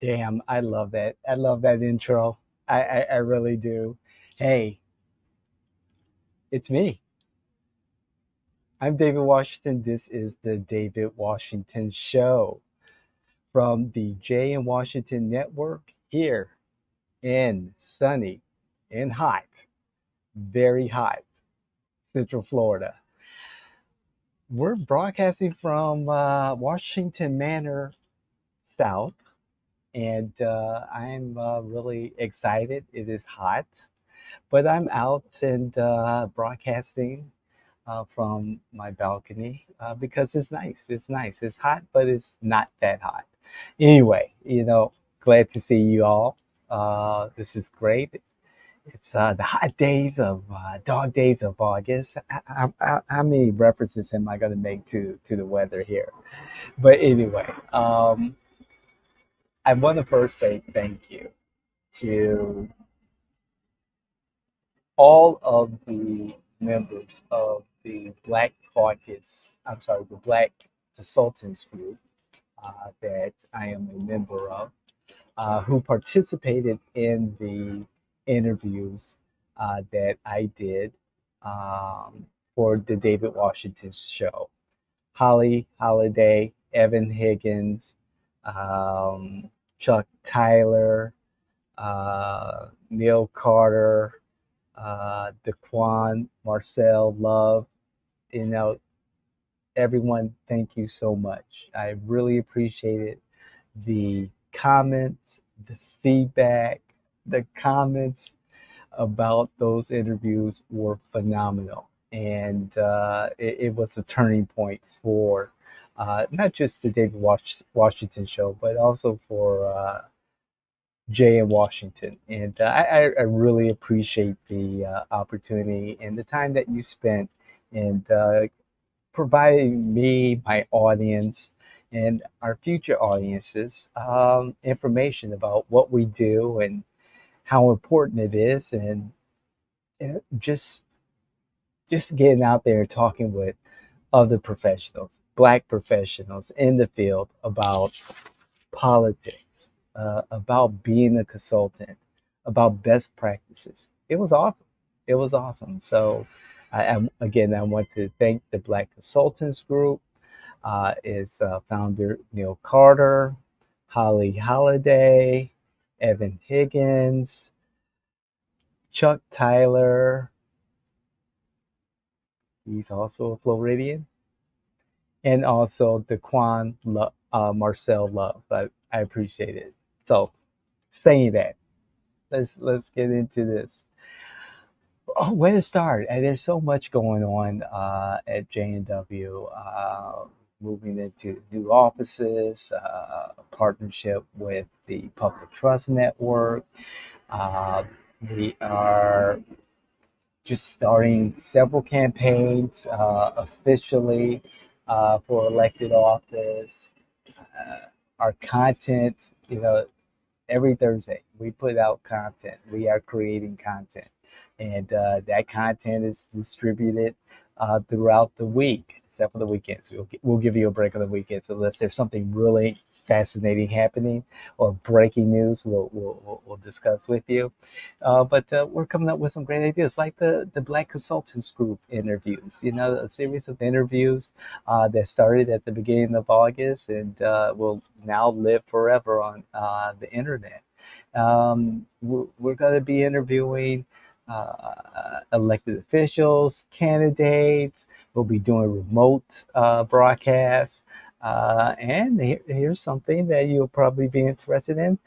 Damn, I love that. I love that intro. I really do. Hey, it's me. I'm David Washington. This is the David Washington Show from the Jay and Washington Network here in sunny and hot, very hot Central Florida. We're broadcasting from Washington Manor South, and I'm really excited. It is hot. But I'm out and broadcasting from my balcony because it's nice. It's nice. It's hot, but it's not that hot. Anyway, glad to see you all. This is great. It's the hot days of dog days of August. How many references am I going to make to the weather here? But anyway, I want to first say thank you to all of the members of the Black Caucus, I'm sorry, the Black Consultants Group that I am a member of, who participated in the interviews that I did for the David Washington show. Holly Holiday, Evan Higgins, um, Chuck Tyler, Neil Carter, Daquan, Marcel, Love, you know, everyone, thank you so much. I really appreciated the comments, the feedback, the comments about those interviews were phenomenal. And it was a turning point for not just the David Washington show, but also for Jay in Washington. And I really appreciate the opportunity and the time that you spent and providing me, my audience, and our future audiences information about what we do and how important it is, and just getting out there and talking with other professionals, Black professionals in the field about politics, about being a consultant, about best practices. It was awesome. It was awesome. So, again, I want to thank the Black Consultants Group, its founder Neil Carter, Holly Holiday, Evan Higgins, Chuck Tyler. He's also a Floridian, and also Marcel Love. I appreciate it. So, saying that, let's get into this. Oh, where to start? There's so much going on at J&W. Moving into new offices, partnership with the Public Trust Network. Uh, we are just starting several campaigns officially for elected office. Our content, every Thursday we put out content. We are creating content, and that content is distributed throughout the week, except for the weekends. We'll give you a break on the weekends unless there's something really fascinating happening or breaking news. We'll discuss with you. But we're coming up with some great ideas, like the Black Consultants Group interviews. A series of interviews that started at the beginning of August and will now live forever on the internet. We're going to be interviewing elected officials, candidates. We'll be doing remote broadcasts. And here's something that you'll probably be interested in.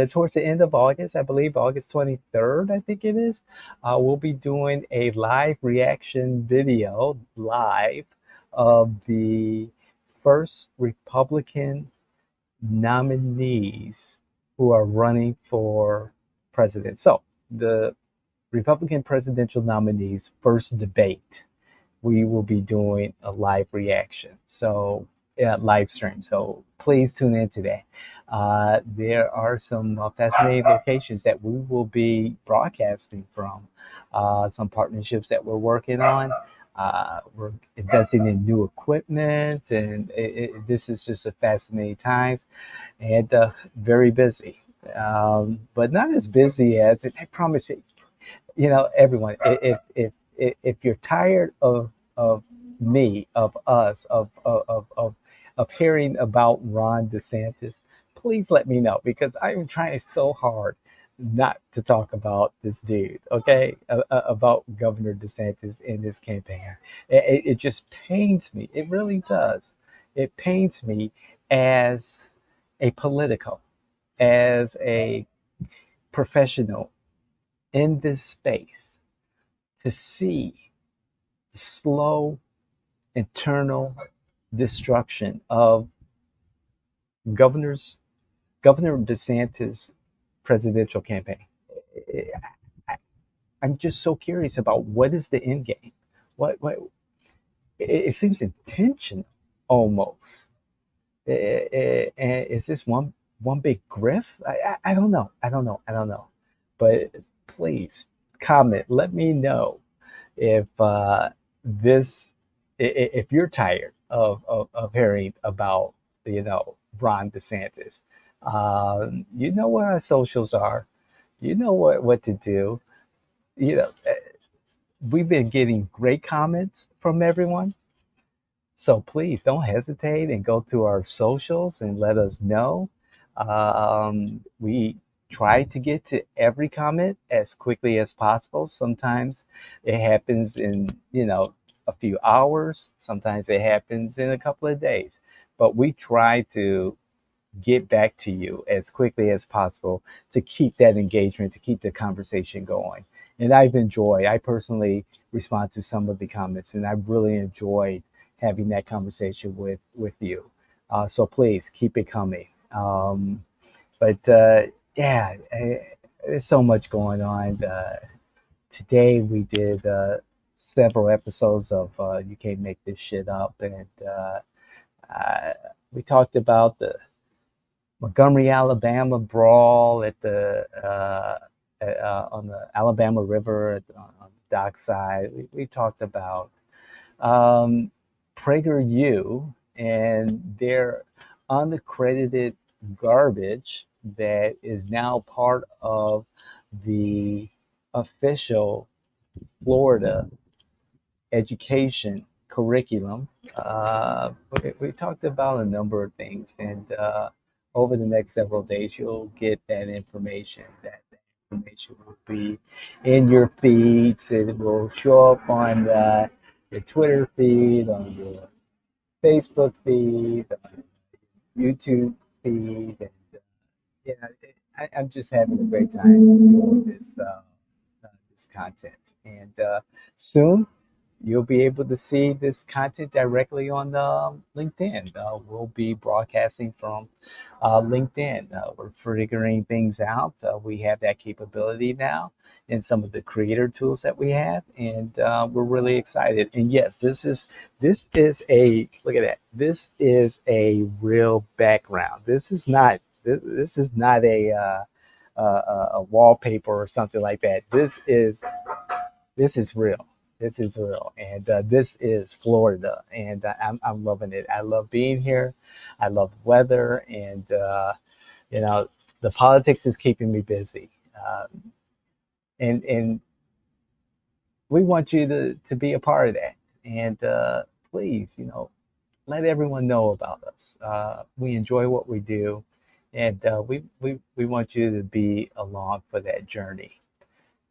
Towards the end of August, I believe August 23rd, I think it is, we'll be doing a live reaction video live of the first Republican nominees who are running for president. So the Republican presidential nominees' first debate, we will be doing a live reaction. So yeah, live stream. So please tune into that. There are some fascinating locations that we will be broadcasting from, some partnerships that we're working on. We're investing in new equipment, and this is just a fascinating time. and very busy. But not as busy as it. I promise you, everyone, if you're tired of me, of us, of hearing about Ron DeSantis, please let me know because I'm trying so hard not to talk about this dude, okay? About Governor DeSantis in this campaign. It just pains me. It really does. It pains me as a political, as a professional in this space to see the slow internal destruction of governors Governor DeSantis presidential campaign. I, I'm just so curious about what is the end game. What it seems intentional almost. And is this one big grift? I don't know. I don't know. But please comment. Let me know if this if you're tired of hearing about Ron DeSantis. You know where our socials are. You know what to do. You know, we've been getting great comments from everyone. So please don't hesitate and go to our socials and let us know. We try to get to every comment as quickly as possible. Sometimes it happens in, a few hours. Sometimes it happens in a couple of days. But we try to get back to you as quickly as possible to keep that engagement, to keep the conversation going. And I personally respond to some of the comments, and I've really enjoyed having that conversation with you. So please keep it coming. But yeah, there's so much going on. Today we did several episodes of You Can't Make This Shit Up, and uh, we talked about the Montgomery, Alabama brawl at the on the Alabama River on the dockside. We talked about um, PragerU and their unaccredited garbage that is now part of the official Florida education curriculum. We talked about a number of things, and over the next several days, you'll get that information. That information will be in your feeds. It will show up on your Twitter feed, on your Facebook feed, on YouTube feed, and yeah, I'm just having a great time doing this content. And soon you'll be able to see this content directly on LinkedIn. We'll be broadcasting from LinkedIn. We're figuring things out. We have that capability now in some of the creator tools that we have, and we're really excited. And yes, this is a look at that. This is a real background. This is not a wallpaper or something like that. This is real. This is real, and this is Florida, and I'm loving it. I love being here. I love the weather, and you know, the politics is keeping me busy. And we want you to be a part of that. And please, let everyone know about us. We enjoy what we do, and we want you to be along for that journey.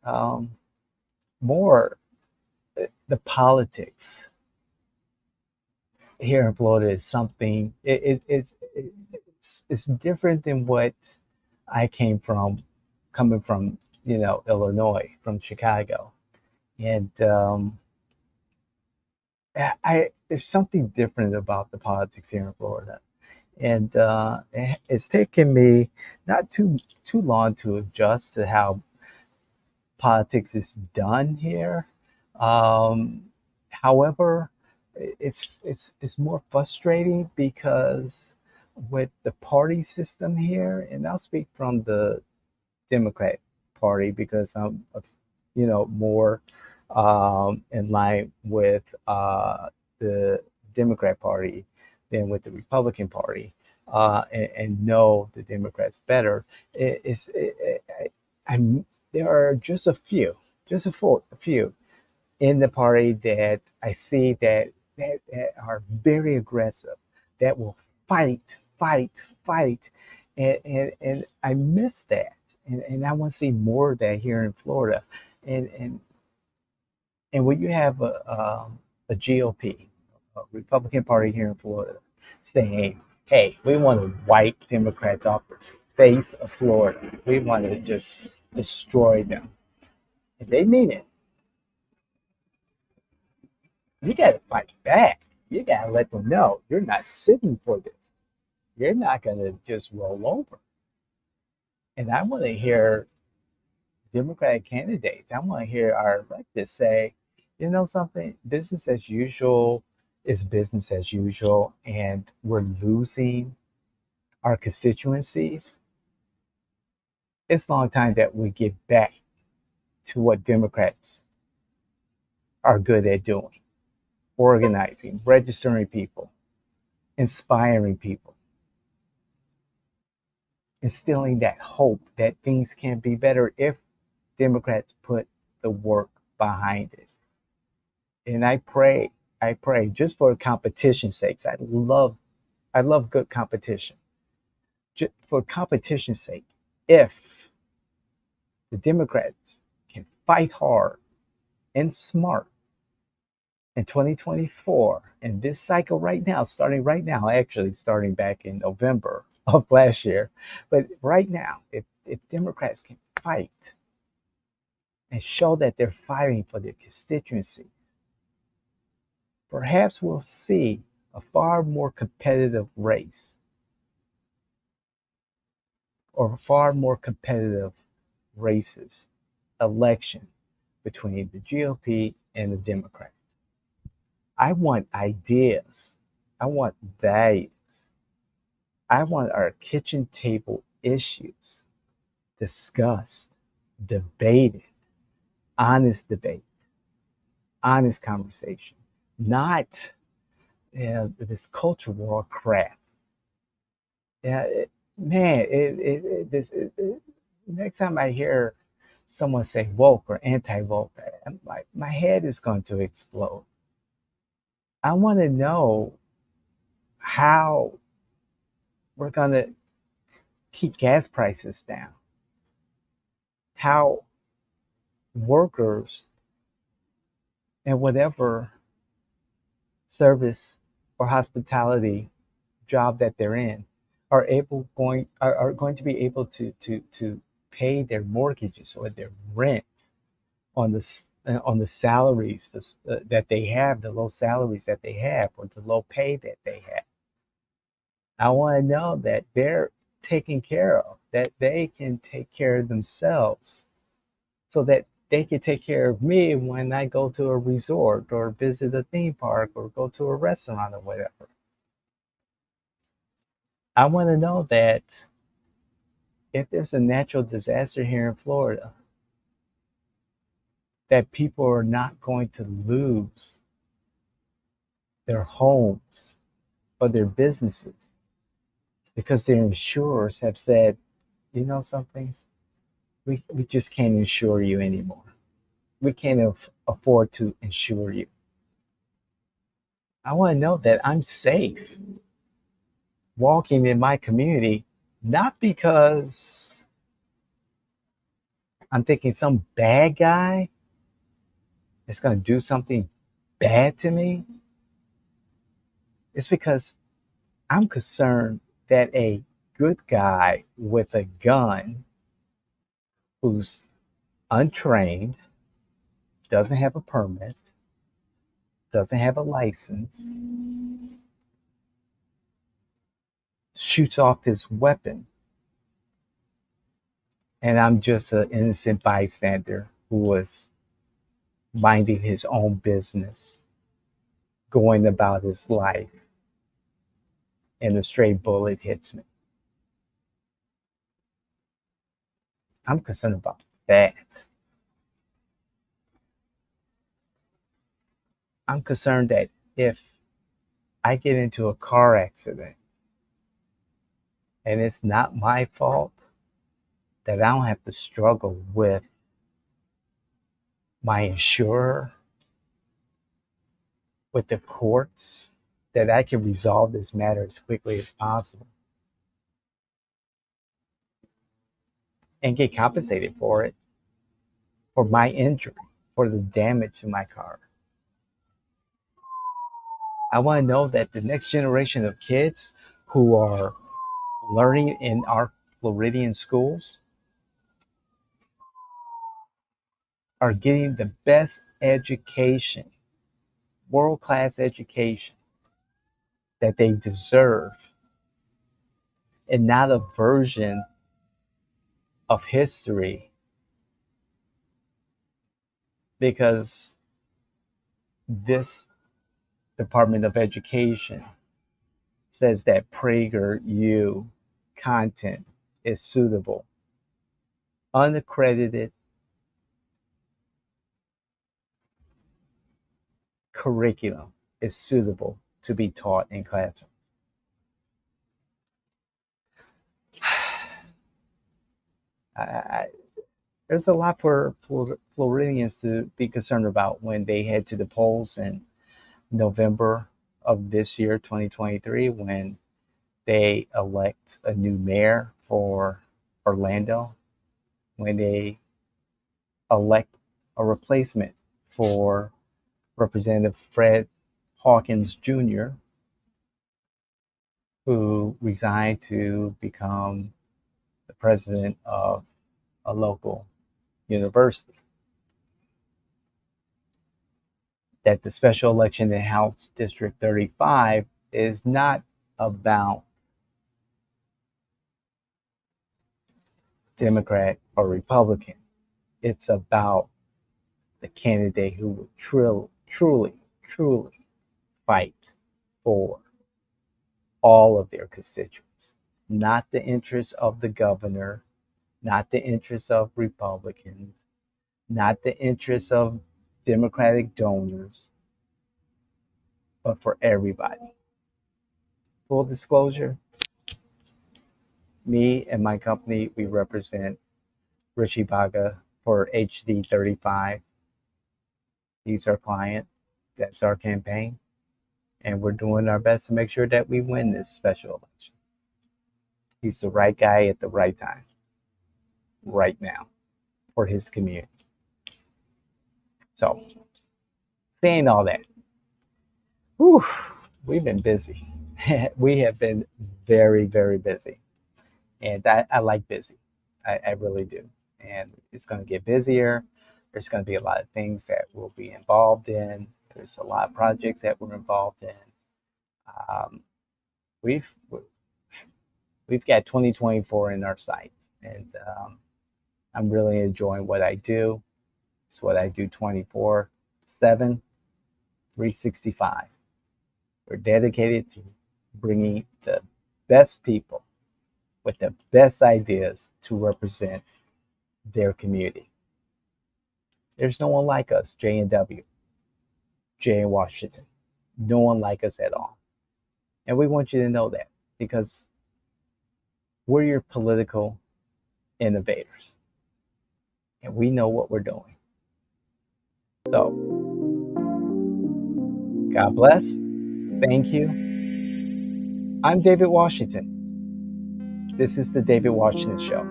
Um, more the politics here in Florida is something. It's different than what I came from, coming from Illinois, from Chicago, and there's something different about the politics here in Florida, and it's taken me not too long to adjust to how politics is done here. Um, However, it's more frustrating because with the party system here, and I'll speak from the Democrat Party because I'm, more in line with the Democrat Party than with the Republican Party. and know the Democrats better. It, it's, it, I'm, there are just a few, a few in the party that I see that are very aggressive, that will fight, fight, fight, and I miss that, and I want to see more of that here in Florida, and and and when you have a GOP, a Republican Party here in Florida, saying, "Hey, we want to wipe Democrats off the face of Florida. We want to just destroy them," if they mean it, you got to fight back. You got to let them know you're not sitting for this. You're not going to just roll over. And I want to hear Democratic candidates, I want to hear our electeds say, you know something, business as usual is business as usual, and we're losing our constituencies. It's a long time that we get back to what Democrats are good at doing: organizing, registering people, inspiring people, instilling that hope that things can be better if Democrats put the work behind it. And I pray just for competition's sakes. I love good competition. Just for competition's sake, if the Democrats can fight hard and smart in 2024, in this cycle right now, starting right now, actually starting back in November of last year, but right now, if Democrats can fight and show that they're fighting for their constituency, perhaps we'll see a far more competitive race, or far more competitive races, election between the GOP and the Democrats. I want ideas. I want values. I want our kitchen table issues discussed, debated, honest debate, honest conversation, not this culture war crap. Yeah, man, next time I hear someone say woke or anti-woke, my head is going to explode. I want to know how we're going to keep gas prices down, how workers in whatever service or hospitality job that they're in are going to be able to pay their mortgages or their rent on the salaries that they have, the low salaries that they have, or the low pay that they have. I want to know that they're taken care of, that they can take care of themselves, so that they can take care of me when I go to a resort or visit a theme park or go to a restaurant or whatever. I want to know that if there's a natural disaster here in Florida, that people are not going to lose their homes or their businesses because their insurers have said, you know something, we just can't insure you anymore. We can't afford to insure you. I want to know that I'm safe walking in my community, not because I'm thinking some bad guy is going to do something bad to me. It's because I'm concerned that a good guy with a gun who's untrained, doesn't have a permit, doesn't have a license, shoots off his weapon, and I'm just an innocent bystander who was minding his own business, going about his life, and a stray bullet hits me. I'm concerned about that. I'm concerned that if I get into a car accident And it's not my fault that I don't have to struggle with my insurer, with the courts, that I can resolve this matter as quickly as possible and get compensated for it, for my injury, for the damage to my car. I want to know that the next generation of kids who are learning in our Floridian schools are getting the best education, world class education that they deserve, and not a version of history because this Department of Education says that PragerU content is suitable. Unaccredited curriculum is suitable to be taught in classrooms. There's a lot for Floridians to be concerned about when they head to the polls in November of this year, 2023, when they elect a new mayor for Orlando, when they elect a replacement for Representative Fred Hawkins Jr., who resigned to become the president of a local university. That the special election in House District 35 is not about Democrat or Republican. It's about the candidate who would truly fight for all of their constituents, not the interests of the governor, not the interests of Republicans, not the interests of Democratic donors, but for everybody. Full disclosure, me and my company, we represent Rishi Baga for HD 35. He's our client. That's our campaign. And we're doing our best to make sure that we win this special election. He's the right guy at the right time, right now, for his community. So, saying all that, whew, we've been busy. We have been very, very busy. And I like busy. I really do. And it's going to get busier. There's going to be a lot of things that we'll be involved in. There's a lot of projects that we're involved in. We've got 2024 in our sights, and I'm really enjoying what I do. It's what I do 24/7, 365. We're dedicated to bringing the best people with the best ideas to represent their community. There's no one like us, J&W, J in Washington. No one like us at all. And we want you to know that because we're your political innovators. And we know what we're doing. So, God bless. Thank you. I'm David Washington. This is the David Washington Show.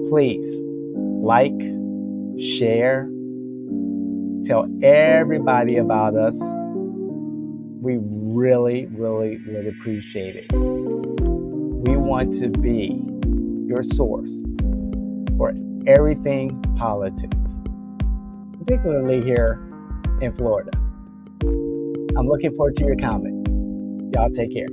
Please like, share, tell everybody about us. We really would appreciate it. We want to be your source for everything politics, particularly here in Florida. I'm looking forward to your comments. Y'all take care.